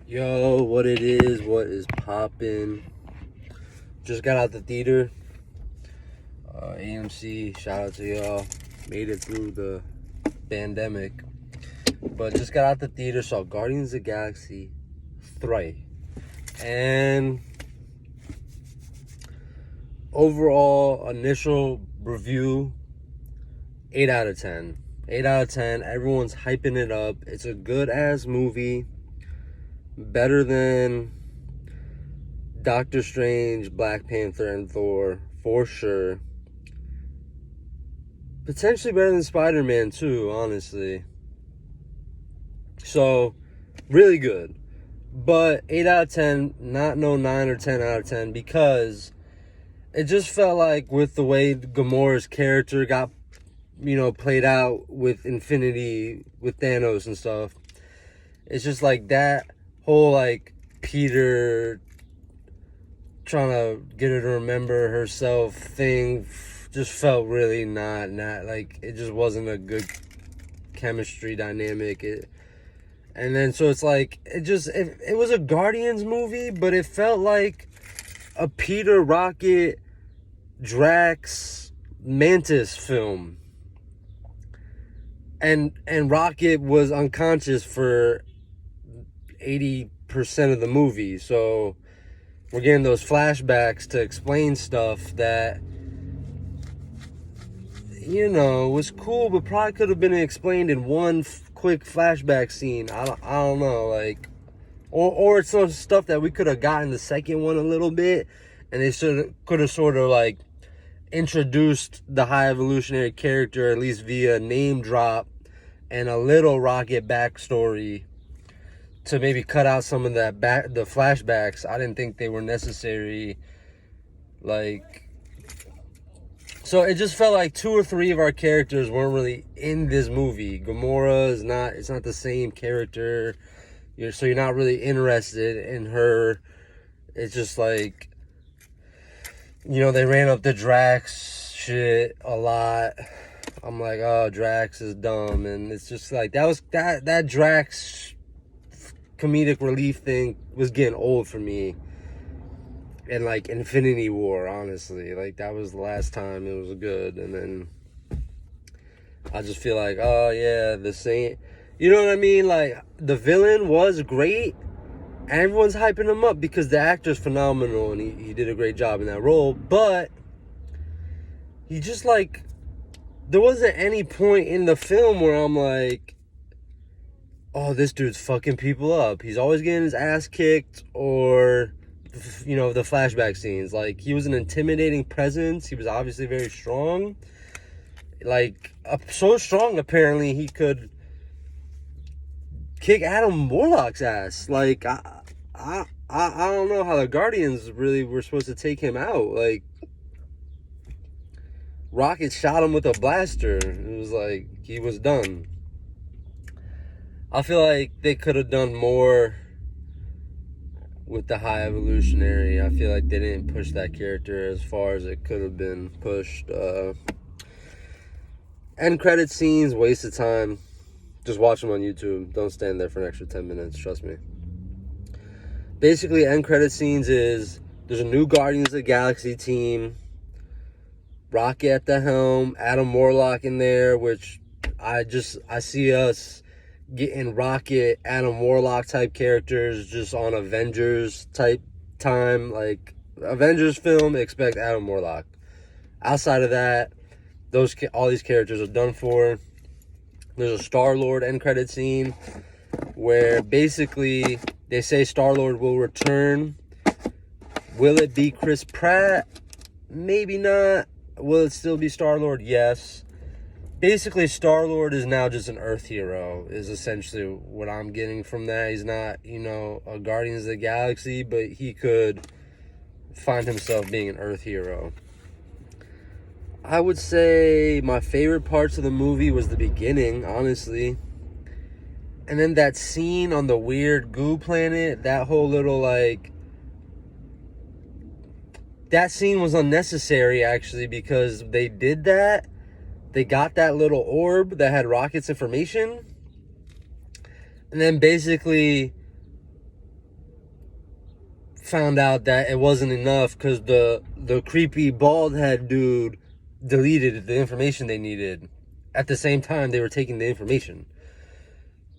Yo, what it is, what is poppin'? Just got out the theater. AMC, shout out to y'all. Made it through the pandemic. But just got out the theater, saw Guardians of the Galaxy 3. And overall, initial review, 8 out of 10. 8 out of 10. Everyone's hyping it up. It's a good-ass movie. Better than Doctor Strange, Black Panther, and Thor, for sure. Potentially better than Spider-Man, too, honestly. So, really good. But 8 out of 10, not no 9 or 10 out of 10, because it just felt like with the way Gamora's character got, played out with Infinity, with Thanos and stuff, it's just like that whole, Peter trying to get her to remember herself thing just felt really not it just wasn't a good chemistry dynamic. And then so it's like it was a Guardians movie, but it felt like a Peter, Rocket, Drax, Mantis film. And Rocket was unconscious for 80% of the movie, so we're getting those flashbacks to explain stuff that, was cool, but probably could have been explained in one quick flashback scene. I don't know, or it's some stuff that we could have gotten the second one a little bit, and they could have sort of introduced the High Evolutionary character, at least via name drop and a little Rocket backstory, to maybe cut out some of the flashbacks. I didn't think they were necessary. So it just felt like 2 or 3 of our characters weren't really in this movie. Gamora it's not the same character. So you're not really interested in her. It's just they ran up the Drax shit a lot. I'm like, oh, Drax is dumb. And it's just that Drax comedic relief thing was getting old for me. And Infinity War, honestly, that was the last time it was good. And then I just feel like, oh yeah, the same, you know what I mean? The villain was great, and everyone's hyping him up because the actor's phenomenal and he did a great job in that role. But he just there wasn't any point in the film where I'm like, oh, this dude's fucking people up. He's always getting his ass kicked, or the flashback scenes. He was an intimidating presence. He was obviously very strong. So strong, apparently, he could kick Adam Warlock's ass. I don't know how the Guardians really were supposed to take him out. Rocket shot him with a blaster. It was he was done. I feel like they could have done more with the High Evolutionary. I feel like they didn't push that character as far as it could have been pushed. End credit scenes, waste of time. Just watch them on YouTube. Don't stand there for an extra 10 minutes, trust me. Basically, end credit scenes is there's a new Guardians of the Galaxy team. Rocket at the helm, Adam Warlock in there, which I see us getting Rocket, Adam Warlock type characters just on Avengers type time. Avengers film, expect Adam Warlock. Outside of that, all these characters are done for. There's a Star-Lord end credit scene where basically they say Star-Lord will return. Will it be Chris Pratt? Maybe not. Will it still be Star-Lord? Yes. Basically, Star-Lord is now just an Earth hero, is essentially what I'm getting from that. He's not, a Guardians of the Galaxy, but he could find himself being an Earth hero. I would say my favorite parts of the movie was the beginning, honestly. And then that scene on the weird goo planet, that whole little, that scene was unnecessary, actually, because they did that. They got that little orb that had Rocket's information. And then basically found out that it wasn't enough because the creepy bald head dude deleted the information they needed. At the same time, they were taking the information.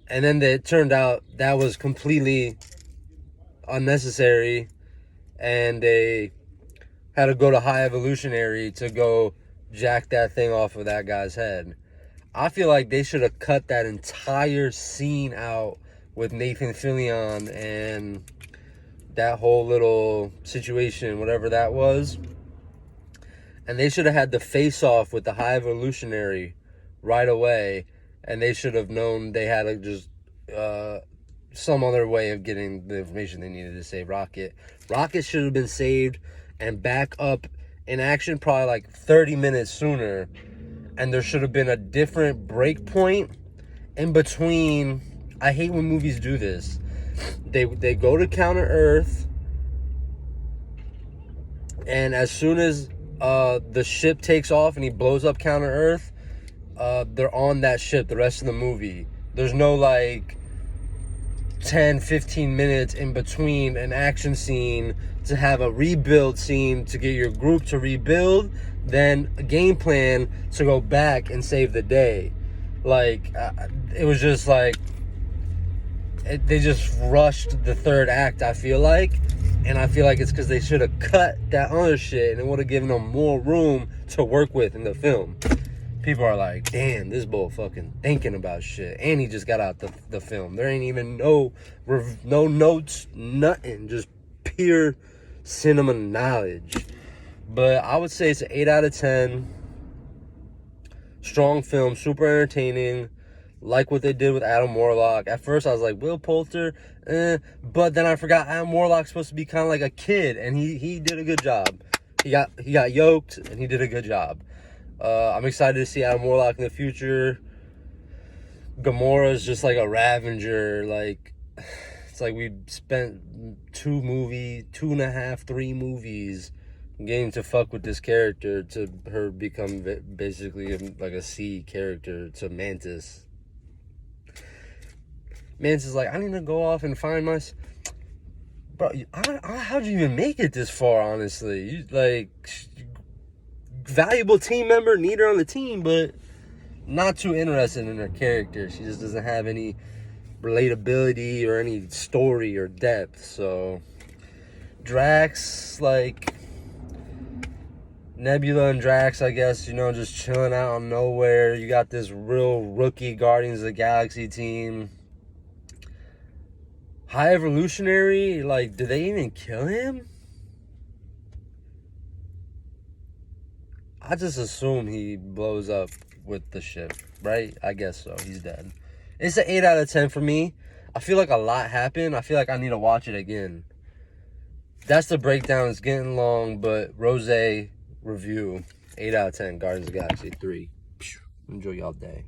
And then it turned out that was completely unnecessary, and they had to go to High Evolutionary to go jack that thing off of that guy's head. I feel like they should have cut that entire scene out with Nathan Fillion and that whole little situation, whatever that was. And they should have had the face-off with the High Evolutionary right away, and they should have known they had to just some other way of getting the information they needed to save Rocket. Rocket should have been saved and back up in action probably like 30 minutes sooner, and there should have been a different break point in between. I hate when movies do this. They go to Counter Earth, and as soon as the ship takes off and he blows up Counter Earth, they're on that ship the rest of the movie. There's no like 10-15 minutes in between an action scene to have a rebuild scene to get your group to rebuild, then a game plan to go back and save the day. Like it was just like they just rushed the third act, I feel like. And I feel like it's because they should have cut that other shit and it would have given them more room to work with in the film. People are like, damn, this bull fucking thinking about shit. And he just got out the film. There ain't even no notes, nothing. Just pure cinema knowledge. But I would say it's an 8 out of 10. Strong film, super entertaining. Like what they did with Adam Warlock. At first I was like, Will Poulter, but then I forgot Adam Warlock's supposed to be kind of like a kid, and he did a good job. He got yoked, and he did a good job. I'm excited to see Adam Warlock in the future. Gamora's just like a Ravager. Like, it's like we spent 3 movies getting to fuck with this character to her become basically like a C character to Mantis. Mantis is like, I need to go off and find my... Bro, how'd you even make it this far, honestly? You, like, valuable team member, need her on the team, but not too interested in her character. She just doesn't have any relatability or any story or depth. So Drax, like Nebula and Drax, I guess, you know, just chilling out on nowhere. You got this real rookie Guardians of the Galaxy team. High Evolutionary, like, did they even kill him? I just assume he blows up with the ship, right? I guess so. He's dead. It's an 8 out of 10 for me. I feel like a lot happened. I feel like I need to watch it again. That's the breakdown. It's getting long, but rosay review, 8 out of 10, Guardians of the Galaxy 3. Enjoy y'all day.